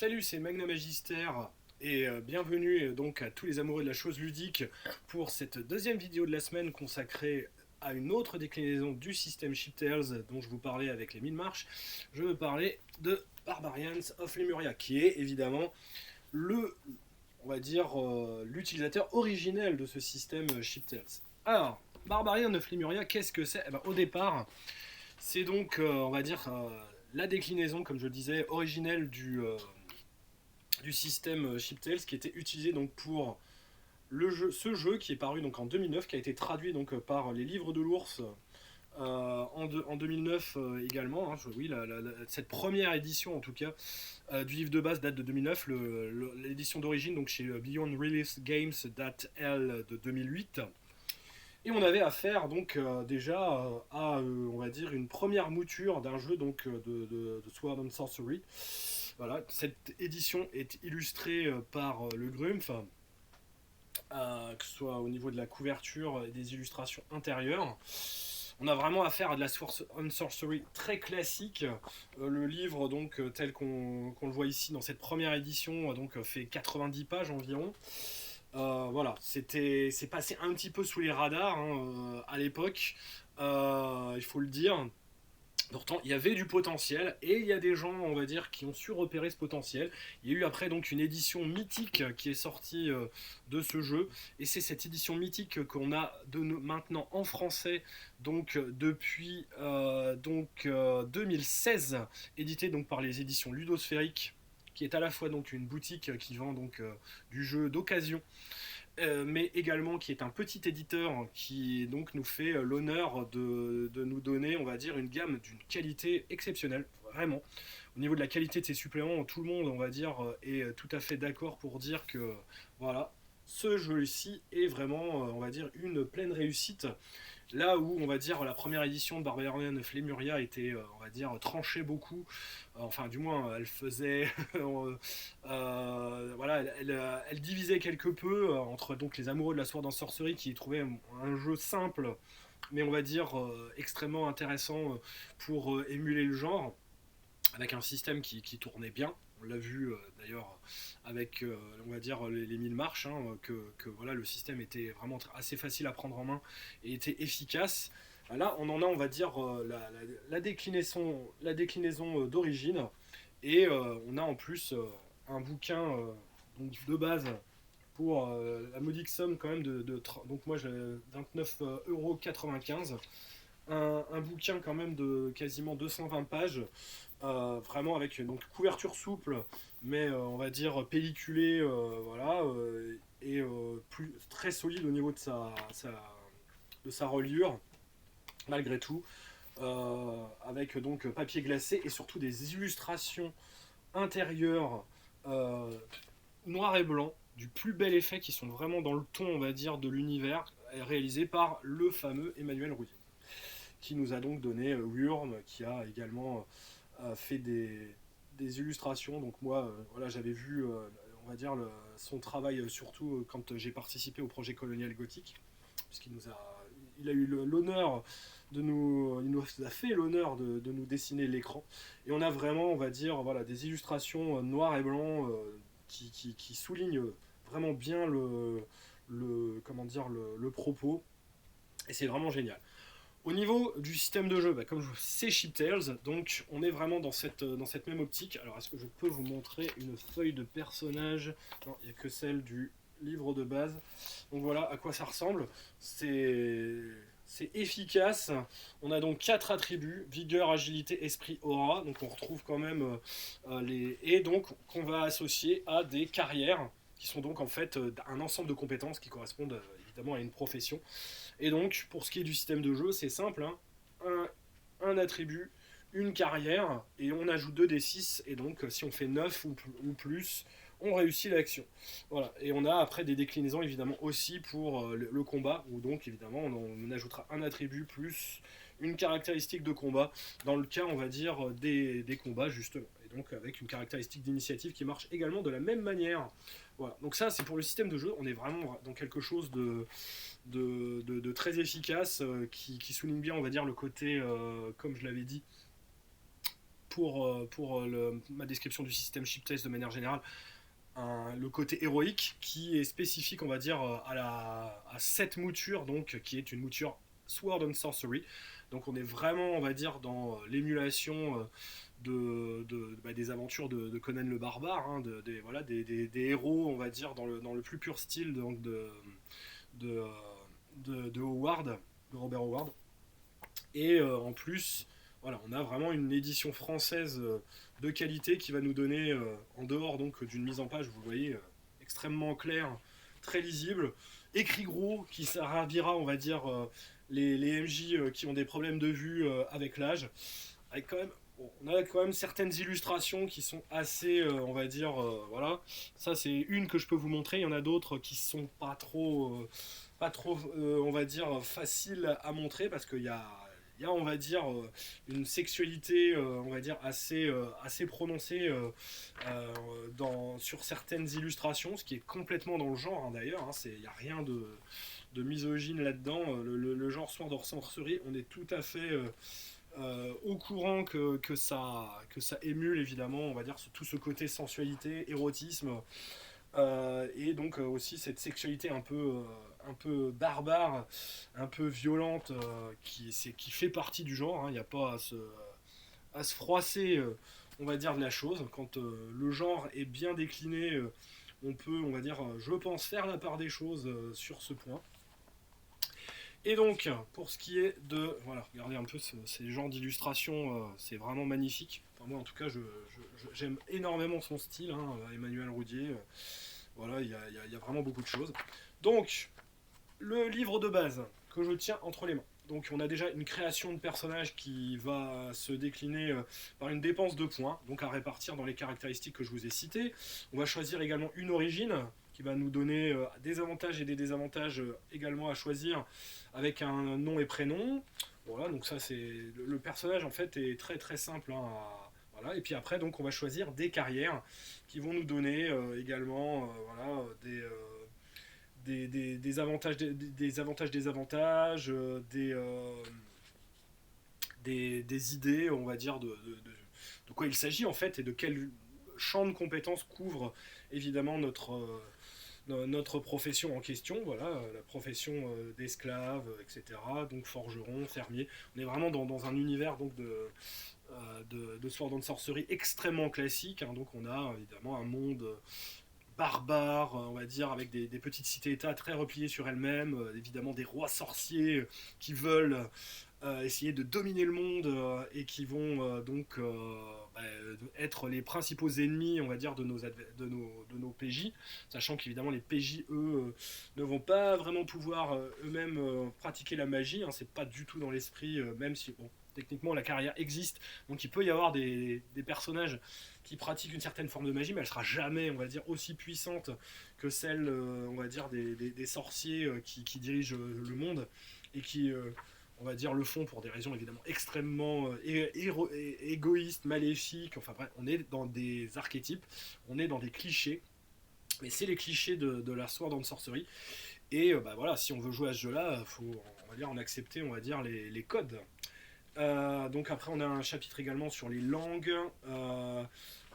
Salut, c'est Magna Magister et bienvenue donc à tous les amoureux de la chose ludique pour cette deuxième vidéo de la semaine consacrée à une autre déclinaison du système Shiptails dont je vous parlais avec les 1000 marches. Je veux parler de Barbarians of Lemuria qui est évidemment le, on va dire, l'utilisateur originel de ce système Shiptails. Alors, Barbarians of Lemuria, qu'est-ce que c'est? Au départ, c'est donc, on va dire, la déclinaison, comme je le disais, originelle du système Shiptails qui était utilisé donc pour ce jeu qui est paru donc en 2009, qui a été traduit donc par les livres de l'ours en 2009 également. Hein, oui, cette première édition en tout cas du livre de base date de 2009. L'édition d'origine donc chez Beyond Release Games date elle de 2008. Et on avait affaire donc déjà à on va dire une première mouture d'un jeu donc de Sword and Sorcery. Voilà, cette édition est illustrée par le Grumpf, que ce soit au niveau de la couverture et des illustrations intérieures. On a vraiment affaire à de la Sword and Sorcery très classique. Le livre, donc, tel qu'on le voit ici dans cette première édition, donc, fait 90 pages environ. Voilà, c'est passé un petit peu sous les radars hein, à l'époque, il faut le dire. Pourtant, il y avait du potentiel et il y a des gens, on va dire, qui ont su repérer ce potentiel. Il y a eu après donc une édition mythique qui est sortie de ce jeu et c'est cette édition mythique qu'on a maintenant en français donc depuis 2016, édité donc par les éditions Ludosphérique, qui est à la fois donc une boutique qui vend donc du jeu d'occasion mais également qui est un petit éditeur qui donc nous fait l'honneur de nous donner, on va dire, une gamme d'une qualité exceptionnelle, vraiment. Au niveau de la qualité de ces suppléments, tout le monde, on va dire, est tout à fait d'accord pour dire que, voilà, ce jeu-ci est vraiment, on va dire, une pleine réussite. Là où, on va dire, la première édition de Barbarian of Lemuria était, on va dire, tranchée beaucoup. Enfin, du moins, elle faisait. Voilà, elle divisait quelque peu entre donc, les amoureux de la Sword en Sorcery qui trouvaient un jeu simple, mais on va dire extrêmement intéressant pour émuler le genre, avec un système qui tournait bien. On l'a vu d'ailleurs avec, on va dire, les 1000 marches, hein, que voilà, le système était vraiment assez facile à prendre en main et était efficace. Là, on en a, on va dire, la déclinaison d'origine. Et on a en plus un bouquin donc de base pour la modique somme quand même donc moi j'ai 29,95 €. Un bouquin quand même de quasiment 220 pages, vraiment avec donc couverture souple, mais on va dire pelliculée, voilà, et très solide au niveau de sa reliure, malgré tout, avec donc papier glacé et surtout des illustrations intérieures euh, noir et blanc, du plus bel effet, qui sont vraiment dans le ton, on va dire, de l'univers, réalisé par le fameux Emmanuel Rouillet, qui nous a donc donné Wurm, qui a également fait des illustrations. Donc moi, voilà, j'avais vu, on va dire, son travail surtout quand j'ai participé au projet Colonial Gothique, puisqu'il nous a, il a eu l'honneur il nous a fait l'honneur de nous dessiner l'écran. Et on a vraiment, on va dire, voilà, des illustrations noir et blanc qui soulignent vraiment bien comment dire, le propos. Et c'est vraiment génial. Au niveau du système de jeu, comme c'est Shiptails, donc on est vraiment dans cette même optique. Alors est-ce que je peux vous montrer une feuille de personnage? Non, il n'y a que celle du livre de base. Donc voilà à quoi ça ressemble. C'est efficace. On a donc 4 attributs: vigueur, agilité, esprit, aura. Donc on retrouve quand même les. Et donc qu'on va associer à des carrières qui sont donc en fait un ensemble de compétences qui correspondent évidemment à une profession. Et donc, pour ce qui est du système de jeu, c'est simple, hein, un attribut, une carrière, et on ajoute 2d6, et donc si on fait 9 ou plus, on réussit l'action. Voilà, et on a après des déclinaisons évidemment aussi pour le combat, où donc évidemment on ajoutera un attribut plus une caractéristique de combat, dans le cas on va dire des combats justement, et donc avec une caractéristique d'initiative qui marche également de la même manière. Voilà, donc ça c'est pour le système de jeu, on est vraiment dans quelque chose de très efficace qui souligne bien, on va dire, le côté, comme je l'avais dit, ma description du système Ship Test de manière générale, le côté héroïque qui est spécifique, on va dire, à cette mouture, donc, qui est une mouture Sword and Sorcery. Donc on est vraiment, on va dire, dans l'émulation des aventures de Conan le Barbare, hein, des héros, on va dire, dans le plus pur style donc, de, Howard, de Robert Howard. Et en plus, voilà, on a vraiment une édition française de qualité qui va nous donner, en dehors donc d'une mise en page, vous voyez, extrêmement claire, très lisible, écrit gros, qui ravira, on va dire, les MJ qui ont des problèmes de vue avec l'âge, avec quand même, bon, on a quand même certaines illustrations qui sont assez, on va dire, voilà, ça c'est une que je peux vous montrer, il y en a d'autres qui sont pas trop, on va dire, faciles à montrer parce qu'il y a, on va dire, une sexualité, on va dire, assez prononcée sur certaines illustrations, ce qui est complètement dans le genre, hein, d'ailleurs. Hein, il n'y a rien de misogyne là-dedans. Le genre Sword of Sorcery, on est tout à fait au courant que ça émule, évidemment, on va dire, tout ce côté sensualité, érotisme, et donc aussi cette sexualité un peu barbare, un peu violente, qui fait partie du genre. Il n'y a pas à se froisser, on va dire, de la chose. Quand le genre est bien décliné, on peut, on va dire, je pense, faire la part des choses sur ce point. Et donc, pour ce qui est de... Voilà, regardez un peu ces genres d'illustrations, c'est vraiment magnifique. Enfin, moi, en tout cas, j'aime énormément son style, hein, Emmanuel Roudier. Voilà, il y a vraiment beaucoup de choses. Donc, le livre de base que je tiens entre les mains. Donc on a déjà une création de personnage qui va se décliner par une dépense de points, donc à répartir dans les caractéristiques que je vous ai citées. On va choisir également une origine qui va nous donner des avantages et des désavantages également à choisir avec un nom et prénom. Voilà, donc ça c'est le personnage en fait est très très simple, hein, voilà. Et puis après donc on va choisir des carrières qui vont nous donner également voilà, des avantages, des avantages, des idées, on va dire, de quoi il s'agit en fait et de quel champ de compétences couvre évidemment notre profession en question, voilà, la profession d'esclave, etc. Donc forgeron, fermier. On est vraiment dans un univers donc de Sword and Sorcery extrêmement classique, hein. Donc on a évidemment un monde barbare, on va dire, avec des petites cités-états très repliées sur elles-mêmes, évidemment des rois sorciers qui veulent essayer de dominer le monde et qui vont donc être les principaux ennemis, on va dire, de nos PJ, sachant qu'évidemment les PJ, eux, ne vont pas vraiment pouvoir eux-mêmes pratiquer la magie, hein, c'est pas du tout dans l'esprit, même si, bon, techniquement la carrière existe, donc il peut y avoir des personnages qui pratiquent une certaine forme de magie, mais elle sera jamais, on va dire, aussi puissante que celle, on va dire, des sorciers qui dirigent le monde et qui, on va dire, le font pour des raisons évidemment extrêmement égoïstes, maléfiques. Enfin bref, on est dans des archétypes, on est dans des clichés, mais c'est les clichés de la Sword and Sorcery. Et voilà, si on veut jouer à ce jeu-là, il faut, on va dire, en accepter, on va dire, les codes. Donc après on a un chapitre également sur les langues,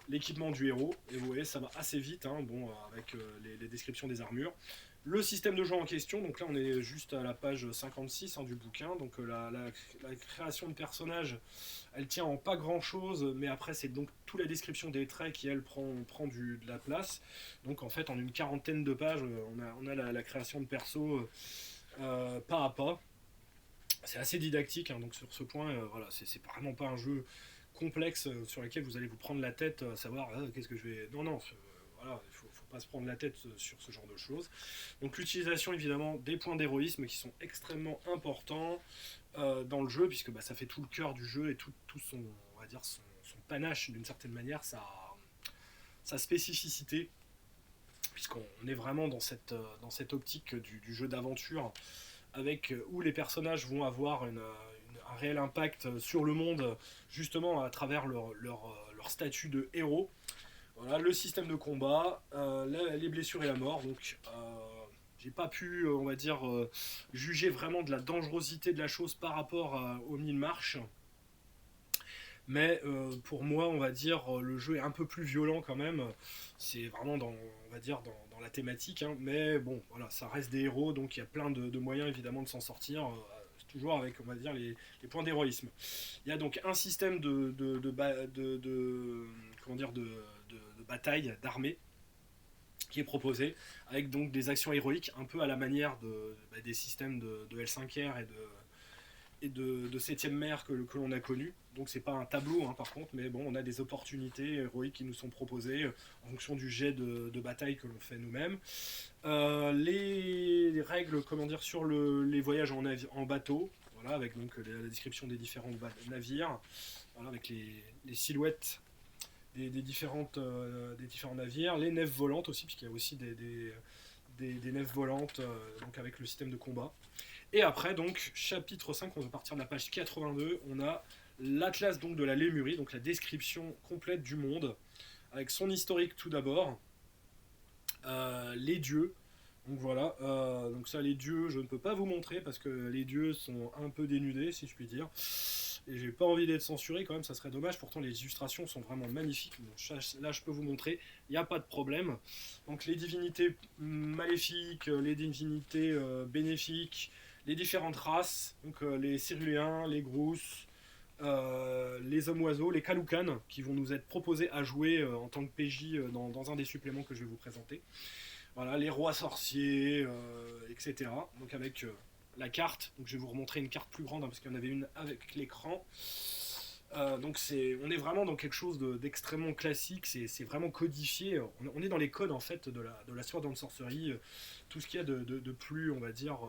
l'équipement du héros, et vous voyez ça va assez vite, hein, bon, avec les descriptions des armures. Le système de jeu en question, donc là on est juste à la page 56 hein, du bouquin, donc la création de personnages, elle tient en pas grand chose, mais après c'est donc toute la description des traits qui elle prend de la place. Donc en fait en une quarantaine de pages, on a la création de perso pas à pas. C'est assez didactique, hein, donc sur ce point, voilà, c'est vraiment pas un jeu complexe sur lequel vous allez vous prendre la tête à savoir qu'est-ce que je vais. Non, voilà, il faut pas se prendre la tête sur ce genre de choses. Donc l'utilisation évidemment des points d'héroïsme qui sont extrêmement importants dans le jeu, puisque ça fait tout le cœur du jeu et tout son, on va dire, son panache d'une certaine manière, sa spécificité, puisqu'on est vraiment dans cette optique du jeu d'aventure avec où les personnages vont avoir un réel impact sur le monde, justement à travers leur statut de héros. Voilà, le système de combat, les blessures et la mort. Donc, j'ai pas pu, on va dire, juger vraiment de la dangerosité de la chose par rapport aux 1000 marches. Mais pour moi, on va dire, le jeu est un peu plus violent quand même. C'est vraiment on va dire, dans la thématique, hein. Mais bon, voilà, ça reste des héros, donc il y a plein de moyens évidemment de s'en sortir. Toujours avec, on va dire, les points d'héroïsme. Il y a donc un système comment dire, de bataille, d'armée, qui est proposé, avec donc des actions héroïques, un peu à la manière des systèmes de L5R et de 7ème mer que l'on a connu. Donc c'est pas un tableau, hein, par contre, mais bon, on a des opportunités héroïques qui nous sont proposées en fonction du jet de bataille que l'on fait nous-mêmes. Les règles, comment dire, sur les voyages en bateau, voilà, avec donc la description des différents navires, voilà, avec les silhouettes des différents navires, les nefs volantes aussi, puisqu'il y a aussi des nefs volantes, donc avec le système de combat. Et après, donc, chapitre 5, on va partir de la page 82, on a l'atlas donc de la Lémurie, donc la description complète du monde, avec son historique tout d'abord, les dieux. Donc voilà, donc ça, les dieux, je ne peux pas vous montrer parce que les dieux sont un peu dénudés, si je puis dire. Et j'ai pas envie d'être censuré quand même, ça serait dommage. Pourtant, les illustrations sont vraiment magnifiques. Bon, là, je peux vous montrer, il n'y a pas de problème. Donc, les divinités maléfiques, les divinités bénéfiques, les différentes races, donc les Cyruléens, les Grousses, les hommes-oiseaux, les Kaloukan, qui vont nous être proposés à jouer en tant que PJ dans un des suppléments que je vais vous présenter. Voilà, les rois sorciers, etc. Donc avec la carte, donc je vais vous remontrer une carte plus grande, hein, parce qu'il y en avait une avec l'écran. Donc on est vraiment dans quelque chose d'extrêmement classique, c'est vraiment codifié. On est dans les codes en fait de la Sword and Sorcery, tout ce qu'il y a de plus, on va dire,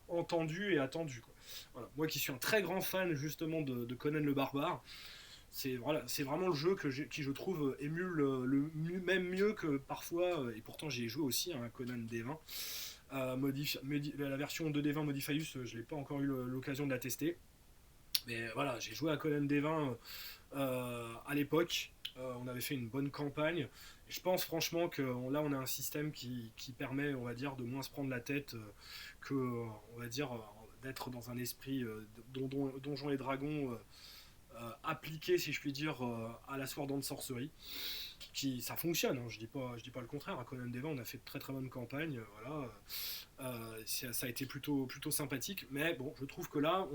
entendu et attendu, quoi. Voilà. Moi qui suis un très grand fan justement de Conan le Barbare, c'est vraiment le jeu qui je trouve émule même mieux que parfois, et pourtant j'y ai joué aussi, hein, Conan D20. La version 2D20 Modifius, je n'ai pas encore eu l'occasion de la tester. Mais voilà, j'ai joué à Conan D20 à l'époque. On avait fait une bonne campagne. Et je pense franchement que là, on a un système qui permet, on va dire, de moins se prendre la tête que, on va dire, d'être dans un esprit donjon et dragon appliqué, si je puis dire, à la Sword and Sorcery. Ça fonctionne, hein, je dis pas le contraire. À Conan D20, on a fait de très très bonnes campagnes. Voilà. Ça a été plutôt sympathique, mais bon, je trouve que là,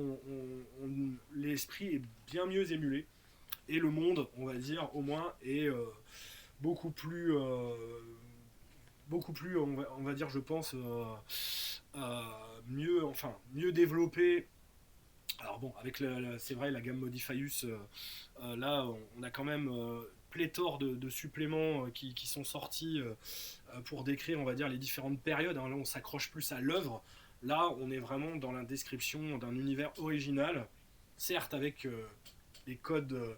l'esprit est bien mieux émulé, et le monde, on va dire, au moins, est beaucoup plus, on va dire, je pense, mieux développé. Alors bon, avec c'est vrai, la gamme Modifius, là, on a quand même pléthore de suppléments qui sont sortis pour décrire, on va dire, les différentes périodes, hein. Là, on s'accroche plus à l'œuvre. Là, on est vraiment dans la description d'un univers original, certes avec les codes,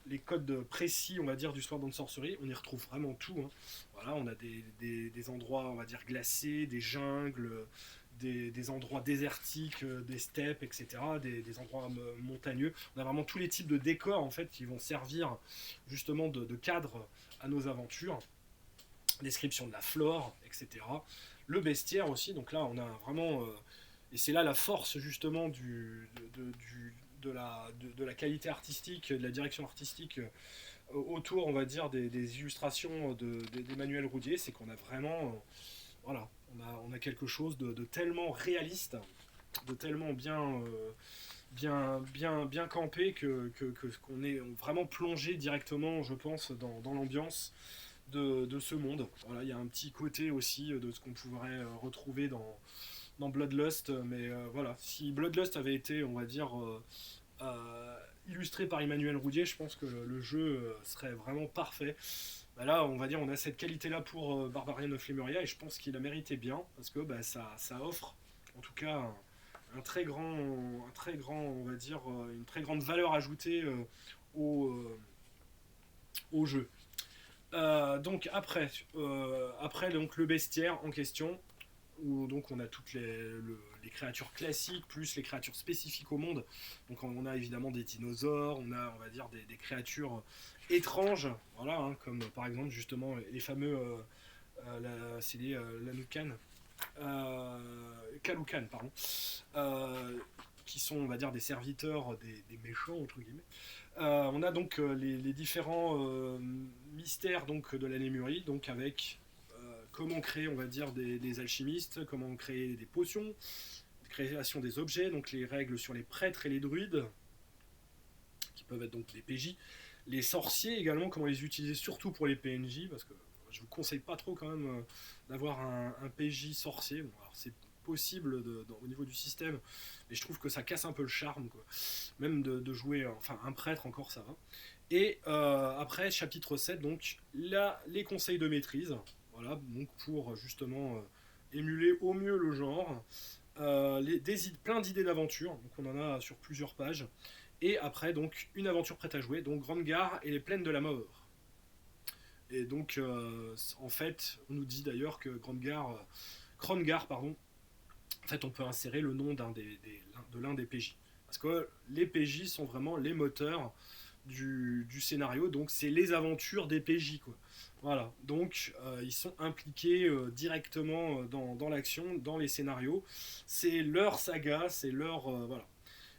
les codes précis, on va dire, du Sword and Sorcery. On y retrouve vraiment tout, hein. Voilà, on a des endroits, on va dire, glacés, des jungles, des endroits désertiques, des steppes, etc., des endroits montagneux. On a vraiment tous les types de décors en fait qui vont servir justement de cadre à nos aventures. Description de la flore, etc. Le bestiaire aussi, donc là on a vraiment, et c'est là la force justement de la qualité artistique, de la direction artistique autour, on va dire, des illustrations d'Emmanuel Roudier, c'est qu'on a vraiment, voilà, on a quelque chose de tellement réaliste, de tellement bien campé qu'on est vraiment plongé directement, je pense, dans l'ambiance de ce monde. Voilà, il y a un petit côté aussi de ce qu'on pourrait retrouver dans Bloodlust, mais voilà, si Bloodlust avait été, on va dire, illustré par Emmanuel Roudier, je pense que le jeu serait vraiment parfait. Bah là, on va dire, on a cette qualité-là pour Barbarian of Lemuria, et je pense qu'il a mérité bien, parce que bah, ça offre, en tout cas, on va dire, une très grande valeur ajoutée au jeu. Donc après donc le bestiaire en question, où donc on a toutes les créatures classiques plus les créatures spécifiques au monde. Donc on a évidemment des dinosaures, on va dire des créatures étranges, voilà, hein, comme par exemple justement les fameux c'est les Lanukan, Kaloukan, pardon. qui sont, on va dire, des serviteurs des méchants, entre guillemets. On a donc les différents mystères donc, de la Lémurie, donc avec comment créer, on va dire, des alchimistes, comment créer des potions, création des objets, donc les règles sur les prêtres et les druides, qui peuvent être donc les PJ, les sorciers également, comment les utiliser surtout pour les PNJ, parce que je vous conseille pas trop quand même d'avoir un PJ sorcier. Bon, alors c'est possible au niveau du système, mais je trouve que ça casse un peu le charme, quoi. Même de jouer, enfin un prêtre encore ça va. Et après, chapitre 7, donc là, les conseils de maîtrise, voilà, donc pour justement émuler au mieux le genre. Plein d'idées d'aventure, donc on en a sur plusieurs pages. Et après, donc, une aventure prête à jouer, donc Grande Gare et les plaines de la mort. Et donc, en fait, on nous dit d'ailleurs que Grande Gare, pardon, en fait, on peut insérer le nom de l'un des PJ. Parce que les PJ sont vraiment les moteurs du scénario, donc c'est les aventures des PJ, quoi. Voilà, donc ils sont impliqués directement dans l'action, dans les scénarios. C'est leur saga, c'est leur... voilà.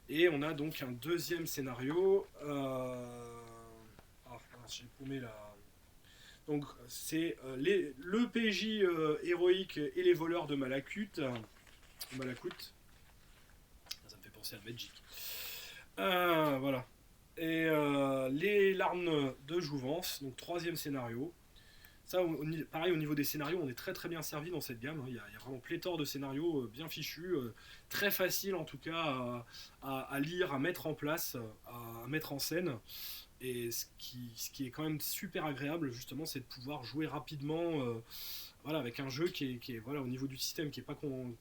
Et on a donc un deuxième scénario. Ah, j'ai paumé là. Donc c'est le PJ héroïque et les voleurs de Malakut. Malakut. Ça me fait penser à Magic. Voilà. Et les larmes de Jouvence, donc troisième scénario. Ça, pareil, au niveau des scénarios, on est très très bien servi dans cette gamme. Il y a vraiment pléthore de scénarios bien fichus, très faciles en tout cas à lire, à mettre en place, à mettre en scène. Et ce qui est quand même super agréable, justement, c'est de pouvoir jouer rapidement voilà, avec un jeu qui est voilà, au niveau du système qui est pas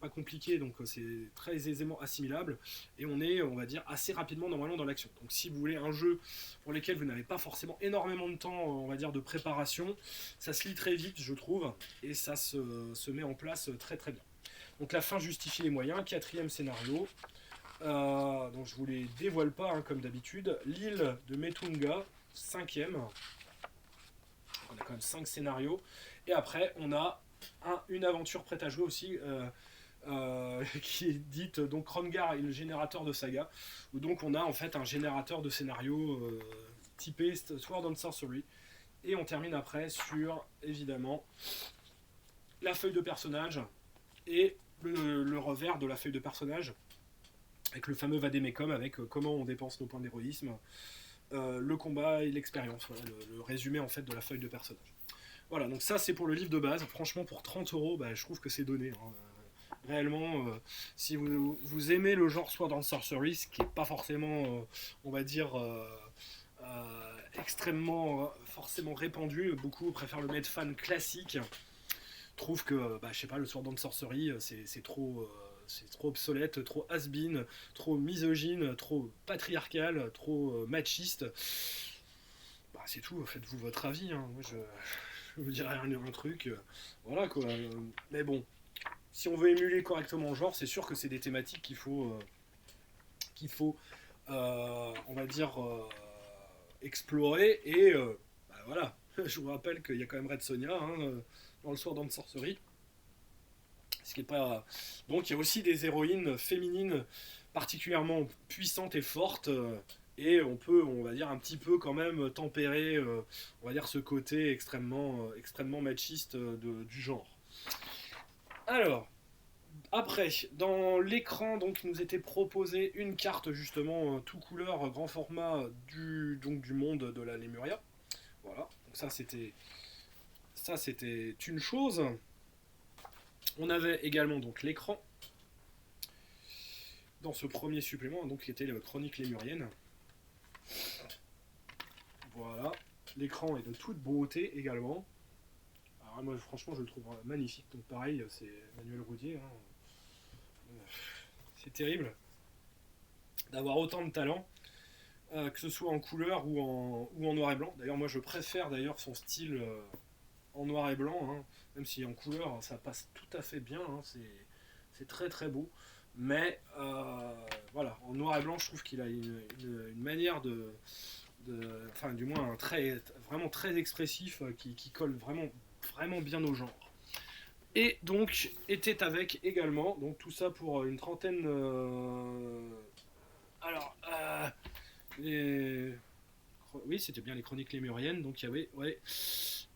compliqué, donc c'est très aisément assimilable, et on est, on va dire, assez rapidement normalement dans l'action. Donc si vous voulez un jeu pour lequel vous n'avez pas forcément énormément de temps, on va dire, de préparation, ça se lit très vite, je trouve, et ça se met en place très très bien. Donc la fin justifie les moyens, quatrième scénario. Donc je vous les dévoile pas hein, comme d'habitude. L'île de Metunga, cinquième. On a quand même 5 scénarios. Et après, on a une aventure prête à jouer aussi, qui est dite donc Kromgar et le générateur de saga, où donc on a en fait un générateur de scénario typé Sword and Sorcery. Et on termine après sur, évidemment, la feuille de personnage et le revers de la feuille de personnage, avec le fameux vadémécum, avec comment on dépense nos points d'héroïsme, le combat et l'expérience, voilà, le résumé en fait de la feuille de personnage. Voilà, donc ça c'est pour le livre de base. Franchement, pour 30€, bah, je trouve que c'est donné. Hein. Réellement, si vous aimez le genre Sword and Sorcery, ce qui n'est pas forcément, on va dire, extrêmement forcément répandu, beaucoup préfèrent le made fan classique, trouvent que, bah, je sais pas, le Sword and Sorcery, c'est trop obsolète, trop has-been, trop misogyne, trop patriarcal, trop machiste. Bah, c'est tout, faites-vous votre avis. Hein. Moi, je vous dirais un truc. Voilà quoi. Mais bon, si on veut émuler correctement le genre, c'est sûr que c'est des thématiques qu'il faut on va dire, explorer. Et bah, voilà, je vous rappelle qu'il y a quand même Red Sonja hein, dans le Sword and Sorcery. Ce qui est pas... Donc il y a aussi des héroïnes féminines particulièrement puissantes et fortes. Et on peut, on va dire, un petit peu quand même tempérer, on va dire, ce côté extrêmement machiste du genre. Alors, après, dans l'écran, donc, il nous était proposé une carte, justement, tout couleur, grand format, du monde de la Lemuria. Voilà, donc ça c'était une chose. On avait également donc l'écran dans ce premier supplément, donc qui était la chronique lémurienne. Voilà, l'écran est de toute beauté également. Alors moi franchement je le trouve magnifique, donc pareil c'est Manuel Roudier. Hein. C'est terrible d'avoir autant de talent, que ce soit en couleur ou en noir et blanc. D'ailleurs moi je préfère d'ailleurs son style en noir et blanc, hein. Même si en couleur ça passe tout à fait bien, hein. C'est très très beau. Mais voilà, en noir et blanc je trouve qu'il a une manière enfin du moins un trait vraiment très expressif qui colle vraiment bien au genre. Et donc était avec également, donc tout ça pour une trentaine Alors, les... oui, c'était bien les chroniques lémuriennes. Donc il y avait ouais,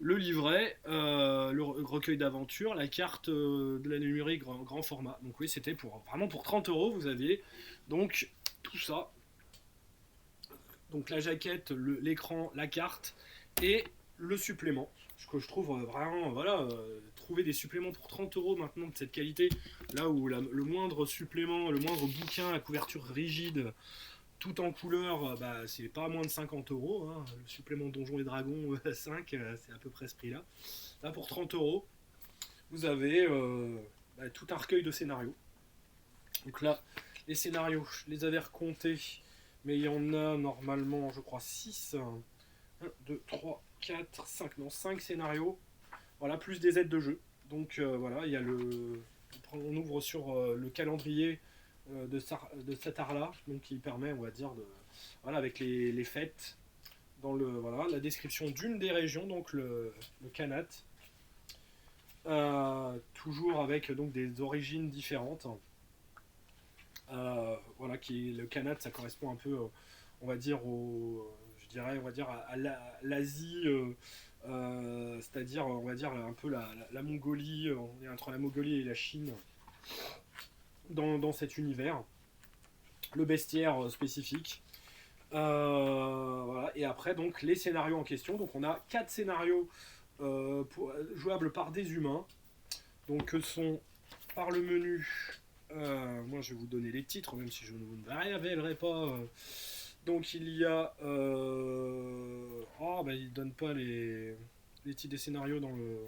le livret, le recueil d'aventures, la carte de la Lémurie grand format. Donc oui, c'était pour vraiment pour 30 euros, vous aviez donc tout ça. Donc la jaquette, l'écran, la carte et le supplément. Ce que je trouve vraiment, voilà, trouver des suppléments pour 30 euros maintenant de cette qualité, là où le moindre supplément, le moindre bouquin à couverture rigide, tout en couleur, bah, c'est pas moins de 50 euros. Hein. Le supplément Donjons et Dragons 5, c'est à peu près ce prix-là. Là, pour 30 euros, vous avez bah, tout un recueil de scénarios. Donc là, les scénarios, je les avais recomptés, mais il y en a normalement, je crois, 6. 1, 2, 3, 4, 5, non, 5 scénarios. Voilà, plus des aides de jeu. Donc voilà, il y a le. On ouvre sur le calendrier de Satarla, donc qui permet, on va dire, de. Voilà, avec les fêtes. Dans le, voilà, la description d'une des régions, donc le Kanat. Toujours avec donc des origines différentes. Voilà, le Kanat, ça correspond un peu, on va dire, je dirais, on va dire à l'Asie, c'est-à-dire, on va dire un peu la Mongolie, on est entre la Mongolie et la Chine dans cet univers. Le bestiaire spécifique. Voilà. Et après, donc, les scénarios en question. Donc, on a 4 scénarios jouables par des humains. Donc, que sont par le menu. Moi, je vais vous donner les titres, même si je ne vous révélerai pas. Donc, il y a. Oh, bah, il ne donne pas les titres des scénarios dans le.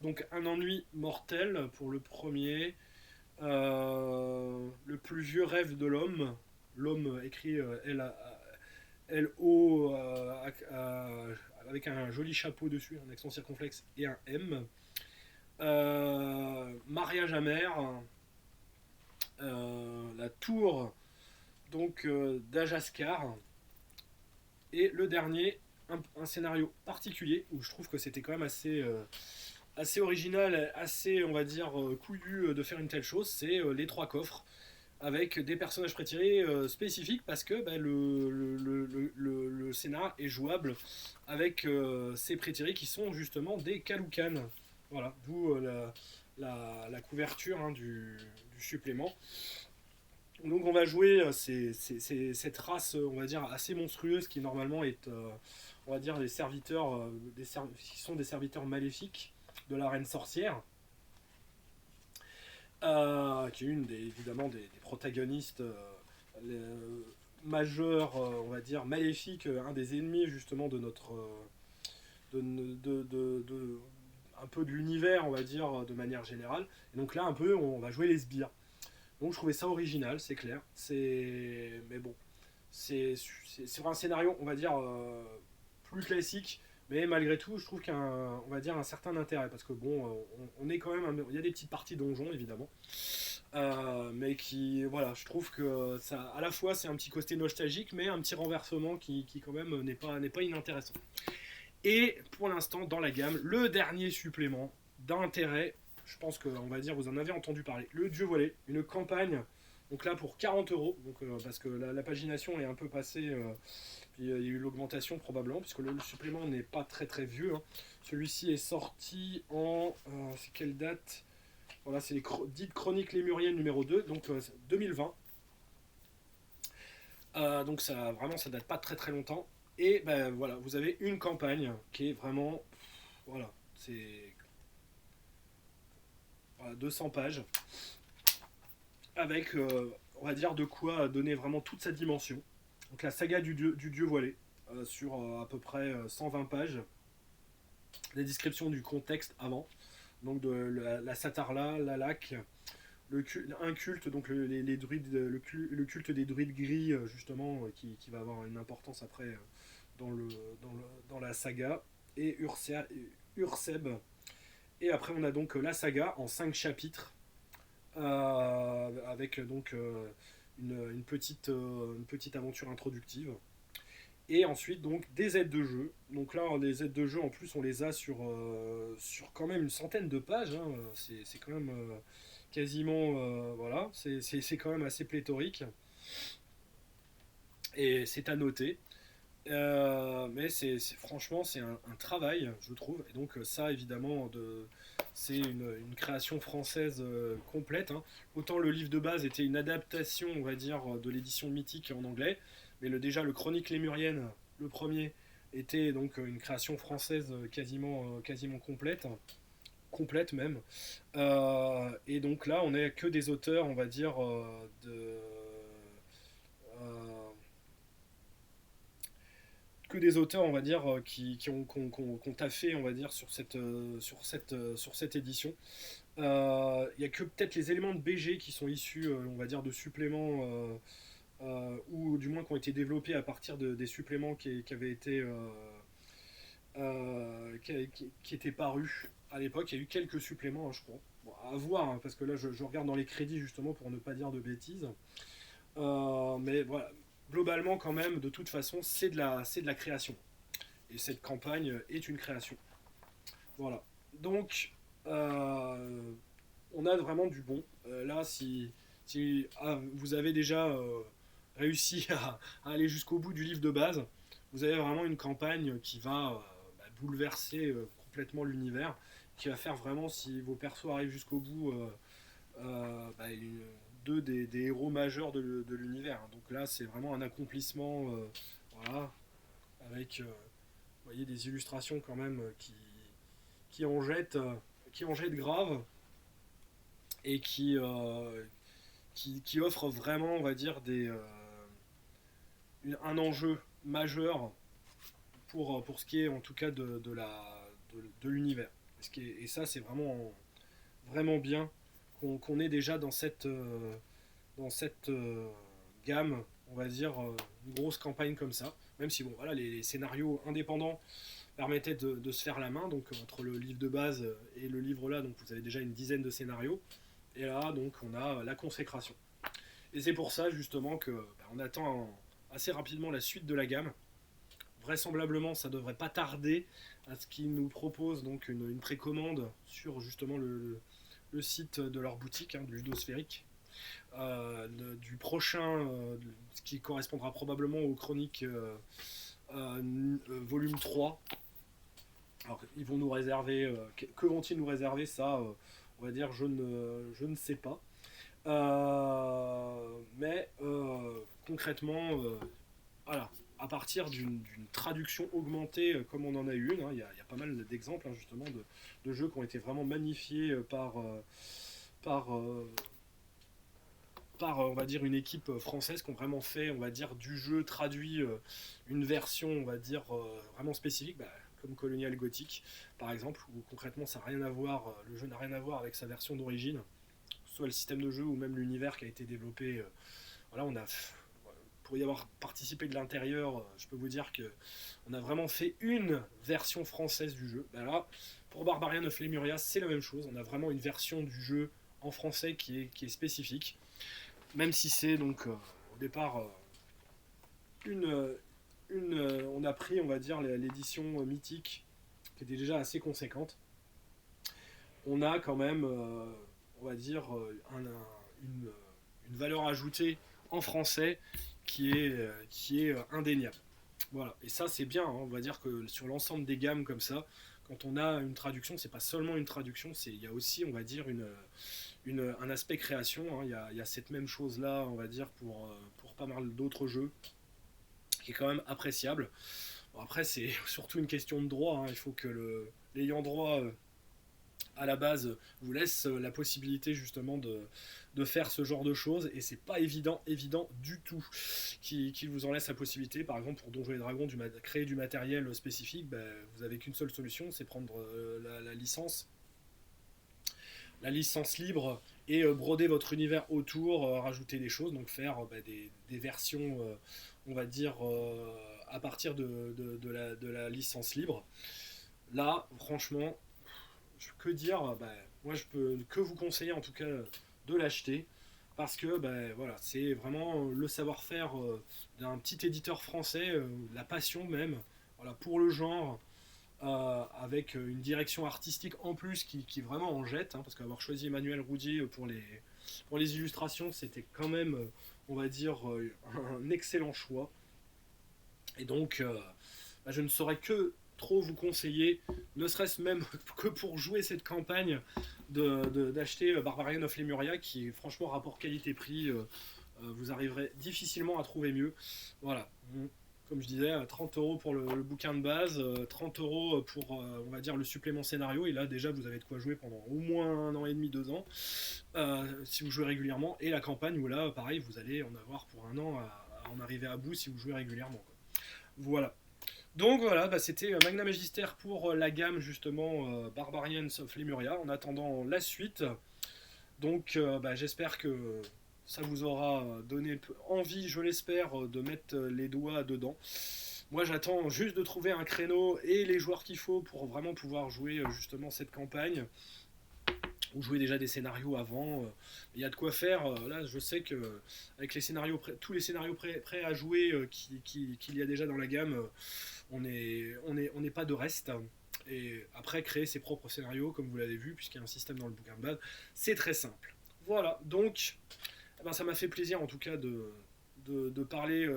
Donc, Un ennui mortel pour le premier. Le plus vieux rêve de l'homme. L'homme écrit L-O avec un joli chapeau dessus, un accent circonflexe et un M. Mariage amer. La tour donc d'Ajaskar. Et le dernier, un scénario particulier où je trouve que c'était quand même assez original, assez, on va dire, couillu de faire une telle chose, c'est les 3 coffres avec des personnages prétirés spécifiques parce que bah, le scénar est jouable avec ces prétirés qui sont justement des Kaloukan. Voilà, d'où la couverture hein, du supplément. Donc on va jouer cette race, on va dire, assez monstrueuse qui normalement est, on va dire, des serviteurs, qui sont des serviteurs maléfiques de la reine sorcière, qui est évidemment des protagonistes majeurs, on va dire, maléfiques, un des ennemis justement de notre... un peu de l'univers, on va dire, de manière générale. Et donc là, un peu, on va jouer les sbires. Donc je trouvais ça original, c'est clair. Mais bon, c'est un scénario, on va dire, plus classique. Mais malgré tout, je trouve on va dire un certain intérêt. Parce que bon, on est quand même... Il y a des petites parties donjons, évidemment. Mais qui, voilà, je trouve que ça, à la fois, c'est un petit côté nostalgique, mais un petit renversement qui quand même n'est pas inintéressant. Et pour l'instant, dans la gamme, le dernier supplément d'intérêt, je pense qu'on va dire, vous en avez entendu parler, le Dieu voilé, une campagne, donc là pour 40 euros, donc, parce que la pagination est un peu passée, puis il y a eu l'augmentation probablement, puisque le supplément n'est pas très très vieux. Hein. Celui-ci est sorti en. C'est quelle date? Voilà, c'est les dites Chroniques Lémuriennes numéro 2, donc 2020. Donc ça, vraiment, ça date pas très très longtemps. Et ben voilà, vous avez une campagne qui est vraiment, voilà, c'est voilà, 200 pages avec, on va dire, de quoi donner vraiment toute sa dimension. Donc la saga du dieu voilé sur à peu près 120 pages. Les descriptions du contexte avant, donc de la Satarla, la lac, un culte, donc les druides, le culte des druides gris justement, qui va avoir une importance après dans la saga, et Urseb. Et après, on a donc la saga en 5 chapitres, avec donc une petite aventure introductive. Et ensuite, donc, des aides de jeu. Donc là, les aides de jeu, en plus, on les a sur quand même une centaine de pages. Hein. C'est quand même quasiment... voilà, c'est quand même assez pléthorique. et c'est à noter. Mais franchement, c'est un travail, je trouve. Et donc, ça, évidemment, c'est une création française complète, hein. Autant le livre de base était une adaptation, on va dire, de l'édition mythique en anglais, mais déjà le Chronique lémurienne, le premier, était donc une création française quasiment complète, complète même. Et donc là, on n'est que des auteurs, on va dire, euh, que des auteurs, on va dire, qui ont taffé, on va dire, sur cette édition. Il n'y a que peut-être les éléments de BG qui sont issus, on va dire, de suppléments, ou du moins qui ont été développés à partir des suppléments qui avaient été qui étaient parus à l'époque. Il y a eu quelques suppléments, hein, je crois. Bon, à voir, hein, parce que là, je regarde dans les crédits justement pour ne pas dire de bêtises. Mais voilà, globalement, quand même, de toute façon, c'est de la création. Et cette campagne est une création. Voilà. Donc, on a vraiment du bon. Là, si vous avez déjà réussi à aller jusqu'au bout du livre de base, vous avez vraiment une campagne qui va bouleverser complètement l'univers, qui va faire vraiment, si vos persos arrivent jusqu'au bout, deux des héros majeurs de l'univers. Donc là, c'est vraiment un accomplissement, voilà, avec vous voyez, des illustrations quand même qui en jettent, grave, et qui offrent vraiment, on va dire, un enjeu majeur pour ce qui est en tout cas de l'univers. Et ça, c'est vraiment bien qu'on ait déjà dans cette gamme, on va dire, une grosse campagne comme ça. Même si bon, voilà, les scénarios indépendants permettaient de se faire la main. Donc entre le livre de base et le livre là, donc vous avez déjà une dizaine de scénarios. Et là, donc on a la consécration. Et c'est pour ça justement que on attend assez rapidement la suite de la gamme. Vraisemblablement, ça devrait pas tarder à ce qu'ils nous proposent donc une précommande sur justement le site de leur boutique, hein, du Ludosphérique, du prochain, ce qui correspondra probablement aux chroniques volume 3. Alors, ils vont nous réserver, que vont-ils nous réserver, ça, on va dire, je ne sais pas. Mais concrètement, voilà, à partir d'une traduction augmentée, comme on en a eu une, hein, il y a pas mal d'exemples, hein, justement de jeux qui ont été vraiment magnifiés par, on va dire, une équipe française qui ont vraiment fait, on va dire, du jeu traduit une version, on va dire, vraiment spécifique, comme Colonial Gothic par exemple, où concrètement ça n'a rien à voir, le jeu n'a rien à voir avec sa version d'origine, soit le système de jeu ou même l'univers qui a été développé. Voilà, pour y avoir participé de l'intérieur, je peux vous dire que on a vraiment fait une version française du jeu. Là, pour Barbarian of Lemuria, c'est la même chose. On a vraiment une version du jeu en français qui est spécifique. Même si c'est donc au départ on a pris, on va dire, l'édition mythique qui était déjà assez conséquente. On a quand même, on va dire, une valeur ajoutée en français qui est indéniable. Voilà. Et ça, c'est bien, hein. On va dire que sur l'ensemble des gammes comme ça, quand on a une traduction, c'est pas seulement une traduction, il y a aussi, on va dire, un aspect création, hein. Il y a cette même chose là, on va dire, pour pas mal d'autres jeux, qui est quand même appréciable. Bon, après, c'est surtout une question de droit, hein. Il faut que l'ayant droit à la base vous laisse la possibilité justement de faire ce genre de choses, et c'est pas évident du tout qu'il vous en laisse la possibilité. Par exemple, pour Donjons et Dragons, créer du matériel spécifique, vous avez qu'une seule solution, c'est prendre la licence libre et broder votre univers autour, rajouter des choses, donc faire des versions, on va dire, à partir de la licence libre. Là, franchement, que dire, moi je peux que vous conseiller en tout cas de l'acheter, parce que voilà, c'est vraiment le savoir-faire d'un petit éditeur français, la passion même, voilà, pour le genre, avec une direction artistique en plus qui vraiment en jette, hein, parce qu'avoir choisi Emmanuel Roudier pour les illustrations, c'était quand même, on va dire, un excellent choix. Et donc, bah, je ne saurais que trop vous conseiller, ne serait-ce même que pour jouer cette campagne, d'acheter Barbarian of Lemuria, qui est franchement rapport qualité-prix, vous arriverez difficilement à trouver mieux. Voilà. Comme je disais, 30 € pour le bouquin de base, 30 € pour, on va dire, le supplément scénario, et là déjà vous avez de quoi jouer pendant au moins 1 an et demi, 2 ans, si vous jouez régulièrement, et la campagne où là, pareil, vous allez en avoir pour 1 an à en arriver à bout si vous jouez régulièrement, quoi. Voilà. Donc voilà, bah, c'était Magna Magister pour la gamme justement Barbarians of Lemuria, en attendant la suite. Donc bah, j'espère que ça vous aura donné envie, je l'espère, de mettre les doigts dedans. Moi j'attends juste de trouver un créneau et les joueurs qu'il faut pour vraiment pouvoir jouer justement cette campagne, ou jouer déjà des scénarios avant. Il y a de quoi faire. Là, je sais que avec les scénarios tous les scénarios prêts à jouer qu'il y a déjà dans la gamme, on n'est pas de reste. Et après, créer ses propres scénarios, comme vous l'avez vu, puisqu'il y a un système dans le bouquin de base, c'est très simple. Voilà, donc eh ben, ça m'a fait plaisir en tout cas de parler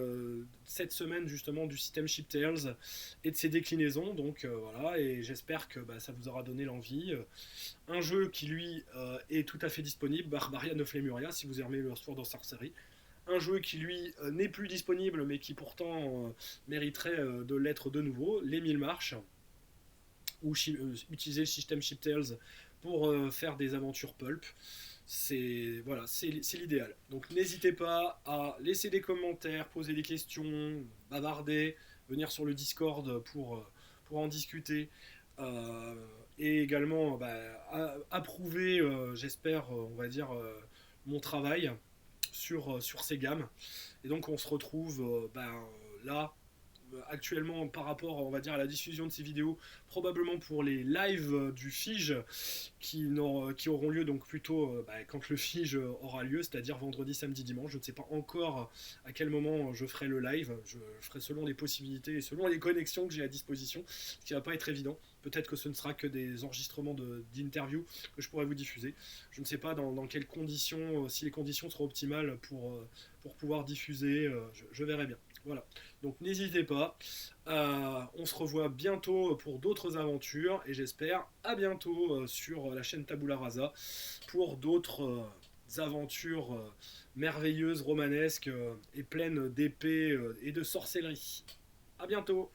cette semaine justement du système Ship Tales et de ses déclinaisons. Donc voilà, et j'espère que bah, ça vous aura donné l'envie. Un jeu qui lui est tout à fait disponible, Barbarian of Lemuria, si vous aimez le Sword of Sorcery. Un jeu qui lui n'est plus disponible, mais qui pourtant mériterait de l'être de nouveau, les 1000 marches, ou utiliser le système Ship Tales pour faire des aventures pulp. C'est voilà, c'est l'idéal. Donc n'hésitez pas à laisser des commentaires, poser des questions, bavarder, venir sur le Discord pour en discuter. Euh, et également bah, approuver, j'espère, on va dire, mon travail sur ces gammes. Et donc on se retrouve là, actuellement par rapport, on va dire, à la diffusion de ces vidéos, probablement pour les lives du FIGE qui auront lieu donc plutôt quand le FIGE aura lieu, c'est-à-dire vendredi, samedi, dimanche. Je ne sais pas encore à quel moment je ferai le live. Je ferai selon les possibilités et selon les connexions que j'ai à disposition, ce qui ne va pas être évident. Peut-être que ce ne sera que des enregistrements d'interviews que je pourrai vous diffuser. Je ne sais pas dans quelles conditions, si les conditions seront optimales pour pouvoir diffuser. Je verrai bien. Voilà. Donc n'hésitez pas. On se revoit bientôt pour d'autres aventures et j'espère à bientôt sur la chaîne Tabula Rasa pour d'autres aventures merveilleuses, romanesques et pleines d'épées et de sorcellerie. À bientôt.